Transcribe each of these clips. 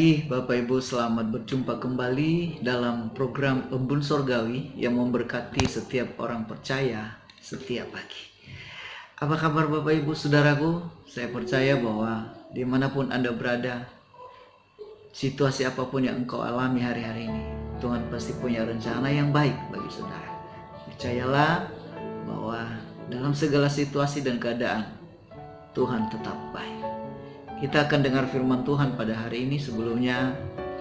pagi Bapak Ibu, selamat berjumpa kembali dalam program Embun Sorgawi yang memberkati setiap orang percaya setiap pagi. Apa kabar Bapak Ibu Saudaraku? Saya percaya bahwa dimanapun Anda berada, situasi apapun yang engkau alami hari-hari ini, Tuhan pasti punya rencana yang baik bagi saudara. Percayalah bahwa dalam segala situasi dan keadaan, Tuhan tetap baik. Kita akan dengar firman Tuhan pada hari ini. Sebelumnya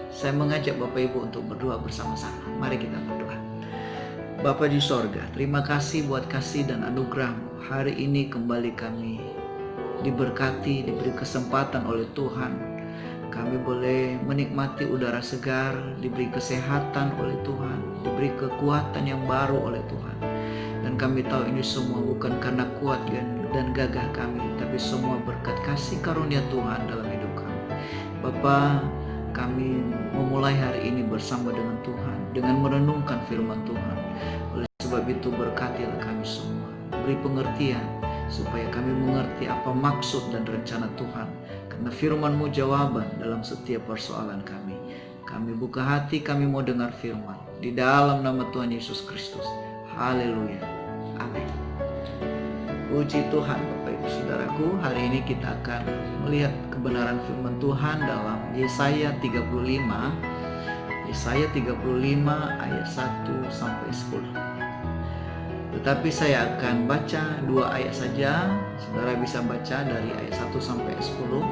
saya mengajak Bapak Ibu untuk berdoa bersama-sama. Mari kita berdoa. Bapa di sorga, terima kasih buat kasih dan anugerah-Mu. Hari ini kembali kami diberkati, diberi kesempatan oleh Tuhan. Kami boleh menikmati udara segar, diberi kesehatan oleh Tuhan, diberi kekuatan yang baru oleh Tuhan. Dan kami tahu ini semua bukan karena kuat dan gagah kami, tapi semua berkat kasih karunia Tuhan dalam hidup kami. Bapa, kami memulai hari ini bersama dengan Tuhan, dengan merenungkan firman Tuhan. Oleh sebab itu berkatilah kami semua, beri pengertian supaya kami mengerti apa maksud dan rencana Tuhan. Karena firman-Mu jawaban dalam setiap persoalan kami. Kami buka hati, kami mau dengar firman. Di dalam nama Tuhan Yesus Kristus. Haleluya. Amin. Puji Tuhan Bapak Ibu Saudaraku. Hari ini kita akan melihat kebenaran firman Tuhan dalam Yesaya 35. Yesaya 35 ayat 1 sampai 10. Tetapi saya akan baca 2 ayat saja. Saudara bisa baca dari ayat 1 sampai 10.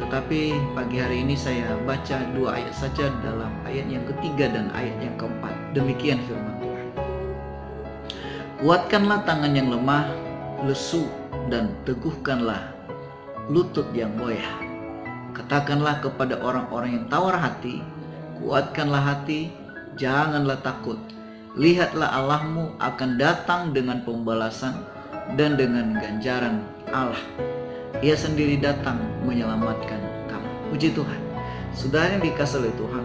Tetapi pagi hari ini saya baca 2 ayat saja dalam ayat yang ketiga dan ayat yang keempat. Demikian firman Tuhan. Kuatkanlah tangan yang lemah, lesu, dan teguhkanlah lutut yang goyah. Katakanlah kepada orang-orang yang tawar hati, kuatkanlah hati, janganlah takut. Lihatlah Allahmu akan datang dengan pembalasan dan dengan ganjaran Allah. Ia sendiri datang menyelamatkan kamu. Puji Tuhan. Saudara yang dikasihi oleh Tuhan,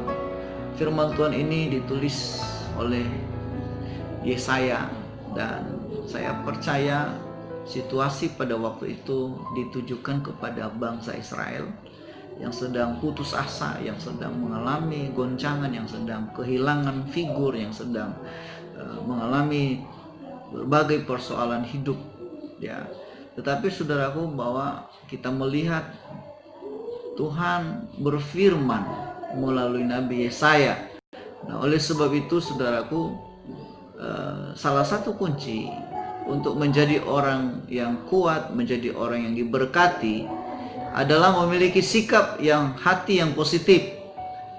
firman Tuhan ini ditulis oleh Yesaya, dan saya percaya situasi pada waktu itu ditujukan kepada bangsa Israel yang sedang putus asa, yang sedang mengalami goncangan, yang sedang kehilangan figur, yang sedang mengalami berbagai persoalan hidup, ya. Tetapi saudaraku, bahwa kita melihat Tuhan berfirman melalui Nabi Yesaya. Nah, oleh sebab itu saudaraku, salah satu kunci untuk menjadi orang yang kuat, menjadi orang yang diberkati adalah memiliki sikap yang hati yang positif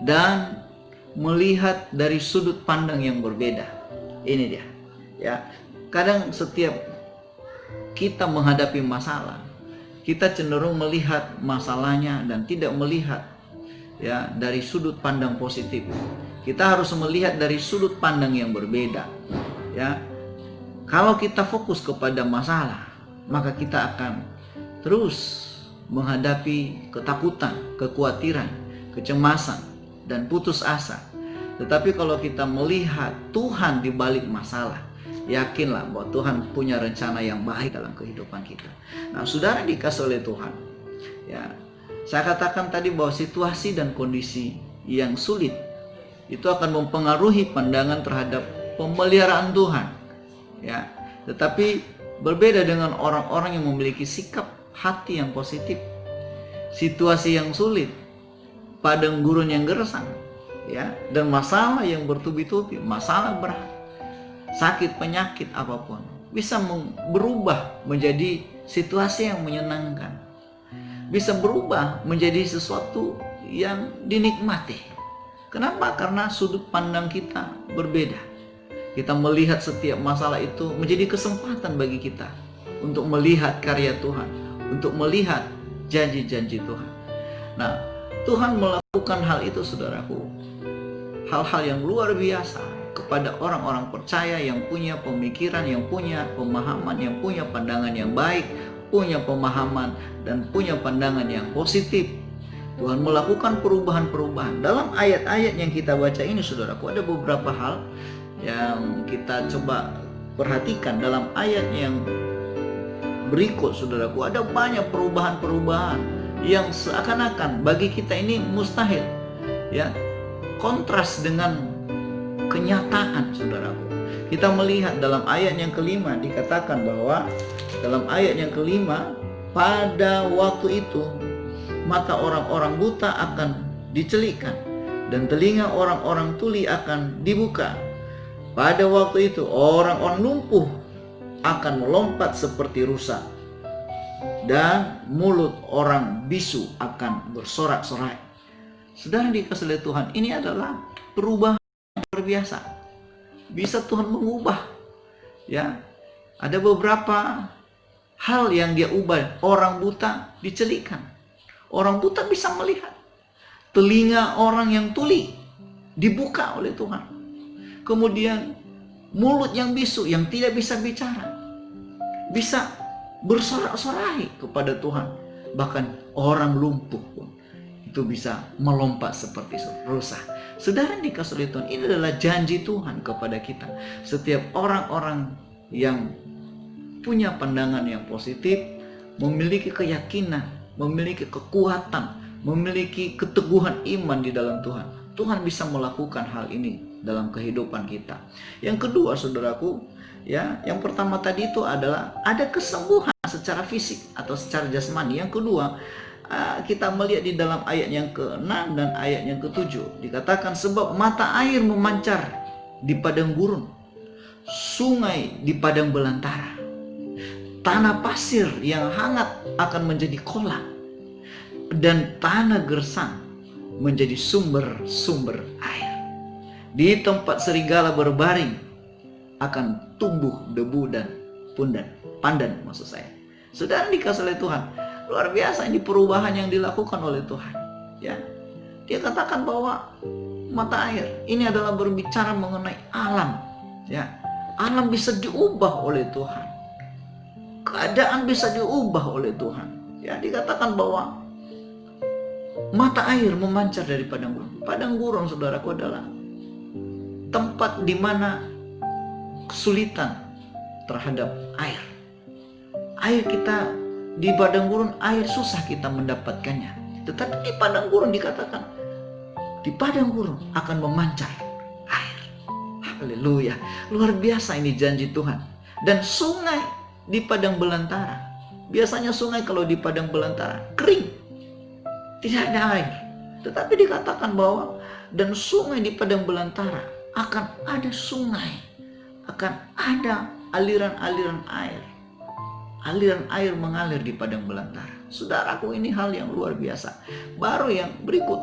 dan melihat dari sudut pandang yang berbeda. Ini dia, ya. Kadang setiap kita menghadapi masalah, kita cenderung melihat masalahnya dan tidak melihat, ya, dari sudut pandang positif. Kita harus melihat dari sudut pandang yang berbeda, ya. Kalau kita fokus kepada masalah, maka kita akan terus menghadapi ketakutan, kekhawatiran, kecemasan, dan putus asa. Tetapi kalau kita melihat Tuhan di balik masalah, yakinlah bahwa Tuhan punya rencana yang baik dalam kehidupan kita. Nah, saudara dikasihi oleh Tuhan, ya, saya katakan tadi bahwa situasi dan kondisi yang sulit itu akan mempengaruhi pandangan terhadap pemeliharaan Tuhan, ya. Tetapi berbeda dengan orang-orang yang memiliki sikap hati yang positif. Situasi yang sulit, padang gurun yang gersang, ya, dan masalah yang bertubi-tubi, masalah berat, sakit, penyakit apapun bisa berubah menjadi situasi yang menyenangkan, bisa berubah menjadi sesuatu yang dinikmati. Kenapa? Karena sudut pandang kita berbeda. Kita melihat setiap masalah itu menjadi kesempatan bagi kita untuk melihat karya Tuhan, untuk melihat janji-janji Tuhan. Nah, Tuhan melakukan hal itu, saudaraku, hal-hal yang luar biasa kepada orang-orang percaya yang punya pemikiran, yang punya pemahaman, yang punya pandangan yang baik, punya pemahaman dan punya pandangan yang positif. Tuhan melakukan perubahan-perubahan. Dalam ayat-ayat yang kita baca ini, saudaraku, ada beberapa hal yang kita coba perhatikan dalam ayat yang berikut, saudaraku. Ada banyak perubahan-perubahan yang seakan-akan bagi kita ini mustahil, ya, kontras dengan kenyataan, saudaraku. Kita melihat dalam ayat yang kelima dikatakan bahwa dalam ayat yang kelima, pada waktu itu mata orang-orang buta akan dicelikkan dan telinga orang-orang tuli akan dibuka. Pada waktu itu orang-orang lumpuh akan melompat seperti rusa dan mulut orang bisu akan bersorak-sorai. Saudara dikasihi oleh Tuhan, ini adalah perubahan luar biasa. Bisa Tuhan mengubah, ya. Ada beberapa hal yang dia ubah. Orang buta dicelikkan, orang buta bisa melihat. Telinga orang yang tuli dibuka oleh Tuhan. Kemudian mulut yang bisu, yang tidak bisa bicara, bisa bersorak-sorai kepada Tuhan. Bahkan orang lumpuh pun itu bisa melompat seperti rusa. Saudara dikasihi oleh Tuhan, ini adalah janji Tuhan kepada kita. Setiap orang-orang yang punya pandangan yang positif, memiliki keyakinan, memiliki kekuatan, memiliki keteguhan iman di dalam Tuhan, Tuhan bisa melakukan hal ini dalam kehidupan kita. Yang kedua, saudaraku, ya, yang pertama tadi itu adalah ada kesembuhan secara fisik atau secara jasmani. Yang kedua, kita melihat di dalam ayat yang ke-6 dan ayat yang ke-7 dikatakan, sebab mata air memancar di padang gurun, sungai di padang belantara, tanah pasir yang hangat akan menjadi kolam, dan tanah gersang menjadi sumber-sumber air. Di tempat serigala berbaring akan tumbuh debu dan pandan, maksud saya. Saudara dikasihi oleh Tuhan, luar biasa ini perubahan yang dilakukan oleh Tuhan, ya. Dia katakan bahwa mata air ini adalah berbicara mengenai alam, ya. Alam bisa diubah oleh Tuhan, keadaan bisa diubah oleh Tuhan, ya. Dikatakan bahwa mata air memancar dari padang gurun. Padang gurun, saudaraku, adalah tempat di mana kesulitan terhadap air. Air kita di padang gurun, air susah kita mendapatkannya. Tetapi di padang gurun dikatakan, di padang gurun akan memancar air. Haleluya. Luar biasa ini janji Tuhan. Dan sungai di padang belantara. Biasanya sungai kalau di padang belantara kering, tidak ada air. Tetapi dikatakan bahwa dan sungai di padang belantara akan ada sungai, akan ada aliran-aliran air. Aliran air mengalir di padang belantara. Saudaraku, ini hal yang luar biasa. Baru yang berikut,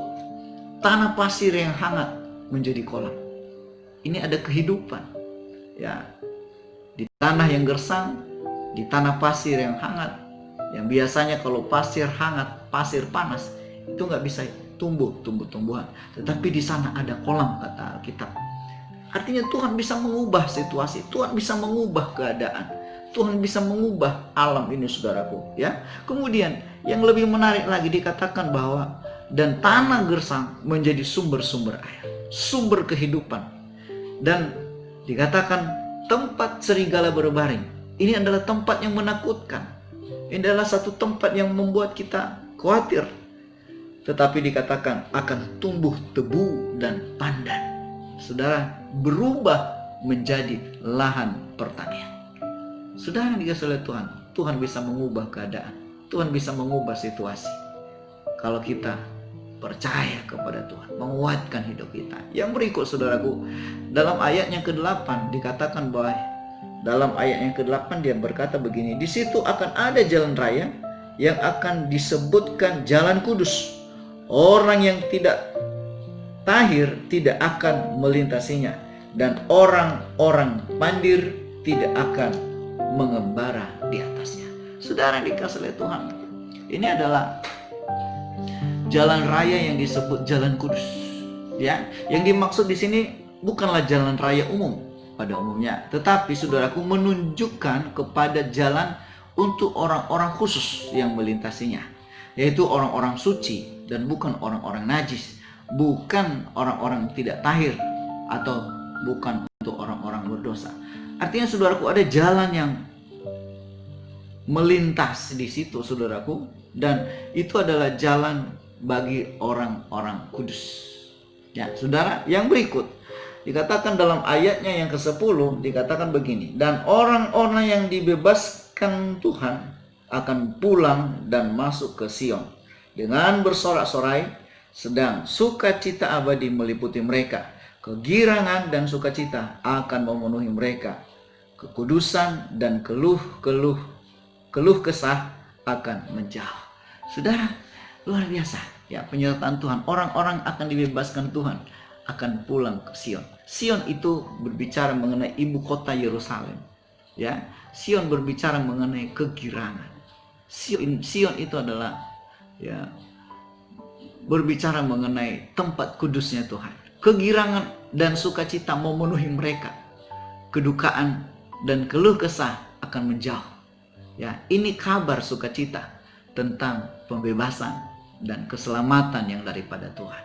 tanah pasir yang hangat menjadi kolam. Ini ada kehidupan, ya. Di tanah yang gersang, di tanah pasir yang hangat. Yang biasanya kalau pasir hangat, pasir panas, itu nggak bisa tumbuh-tumbuhan. Tetapi di sana ada kolam, kata Alkitab. Artinya Tuhan bisa mengubah situasi, Tuhan bisa mengubah keadaan, Tuhan bisa mengubah alam ini, saudaraku, ya. Kemudian yang lebih menarik lagi dikatakan bahwa dan tanah gersang menjadi sumber-sumber air, sumber kehidupan. Dan dikatakan tempat serigala berbaring. Ini adalah tempat yang menakutkan. Ini adalah satu tempat yang membuat kita khawatir. Tetapi dikatakan akan tumbuh tebu dan pandan. Saudara, berubah menjadi lahan pertanian. Saudara yang dikasihi oleh Tuhan, Tuhan bisa mengubah keadaan, Tuhan bisa mengubah situasi. Kalau kita percaya kepada Tuhan, menguatkan hidup kita. Yang berikut, saudaraku, dalam ayat yang ke-8 dikatakan bahwa dalam ayat yang ke-8 dia berkata begini, di situ akan ada jalan raya yang akan disebutkan jalan kudus. Orang yang tidak tahir tidak akan melintasinya, dan orang-orang pandir tidak akan mengembara di atasnya. Saudara yang dikasihi oleh Tuhan, ini adalah jalan raya yang disebut jalan kudus, ya. Yang dimaksud di sini bukanlah jalan raya umum pada umumnya, tetapi saudaraku menunjukkan kepada jalan untuk orang-orang khusus yang melintasinya, yaitu orang-orang suci dan bukan orang-orang najis, bukan orang-orang tidak tahir, atau bukan untuk orang-orang berdosa. Artinya, saudaraku, ada jalan yang melintas di situ, saudaraku, dan itu adalah jalan bagi orang-orang kudus. Ya, saudara, yang berikut dikatakan dalam ayatnya yang ke-10, dikatakan begini, dan orang-orang yang dibebaskan Tuhan akan pulang dan masuk ke Sion dengan bersorak-sorai, sedang sukacita abadi meliputi mereka. Kegirangan dan sukacita akan memenuhi mereka. Kekudusan dan keluh kesah akan menjauh. Saudara, luar biasa ya penyertaan Tuhan. Orang-orang akan dibebaskan Tuhan, akan pulang ke Sion. Sion itu berbicara mengenai ibu kota Yerusalem. Ya, Sion berbicara mengenai kegirangan. Sion itu adalah ya berbicara mengenai tempat kudusnya Tuhan. Kegirangan dan sukacita memenuhi mereka. Kedukaan dan keluh kesah akan menjauh. Ya, ini kabar sukacita tentang pembebasan dan keselamatan yang daripada Tuhan.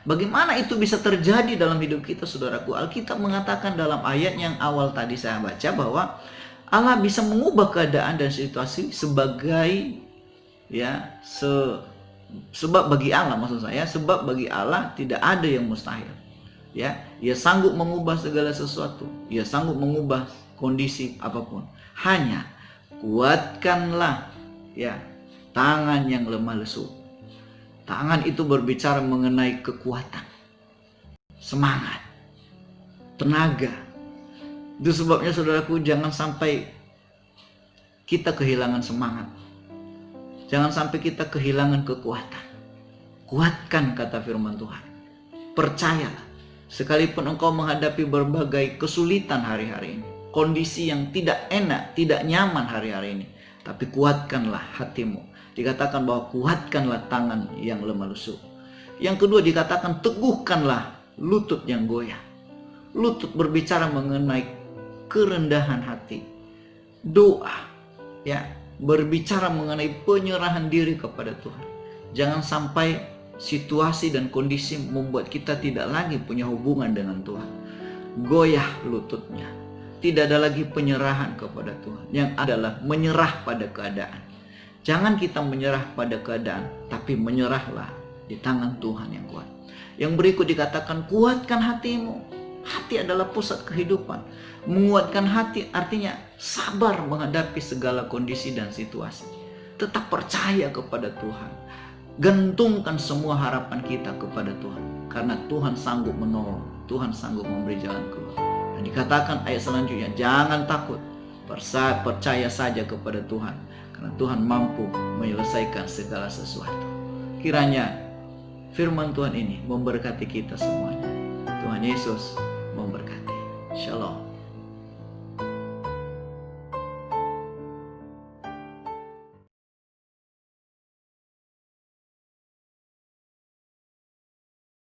Bagaimana itu bisa terjadi dalam hidup kita, saudaraku? Alkitab mengatakan dalam ayat yang awal tadi saya baca bahwa Allah bisa mengubah keadaan dan situasi sebagai ya sebab bagi Allah, maksud saya, sebab bagi Allah tidak ada yang mustahil. Ya, Ia sanggup mengubah segala sesuatu. Ia sanggup mengubah kondisi apapun. Hanya kuatkanlah ya tangan yang lemah lesu. Tangan itu berbicara mengenai kekuatan, semangat, tenaga. Itu sebabnya saudaraku, jangan sampai kita kehilangan semangat. Jangan sampai kita kehilangan kekuatan. Kuatkan, kata firman Tuhan. Percayalah, sekalipun engkau menghadapi berbagai kesulitan hari-hari ini, kondisi yang tidak enak, tidak nyaman hari-hari ini, tapi kuatkanlah hatimu. Dikatakan bahwa kuatkanlah tangan yang lemah lesu. Yang kedua dikatakan teguhkanlah lutut yang goyah. Lutut berbicara mengenai kerendahan hati. Doa ya berbicara mengenai penyerahan diri kepada Tuhan. Jangan sampai situasi dan kondisi membuat kita tidak lagi punya hubungan dengan Tuhan. Goyah lututnya. Tidak ada lagi penyerahan kepada Tuhan. Yang adalah menyerah pada keadaan. Jangan kita menyerah pada keadaan, tapi menyerahlah di tangan Tuhan yang kuat. Yang berikut dikatakan kuatkan hatimu. Hati adalah pusat kehidupan. Menguatkan hati artinya sabar menghadapi segala kondisi dan situasi. Tetap percaya kepada Tuhan. Gantungkan semua harapan kita kepada Tuhan. Karena Tuhan sanggup menolong. Tuhan sanggup memberi jalan keluar. Dan dikatakan ayat selanjutnya, jangan takut. Percaya saja kepada Tuhan. Karena Tuhan mampu menyelesaikan segala sesuatu. Kiranya firman Tuhan ini memberkati kita semuanya. Tuhan Yesus memberkati. Shalom.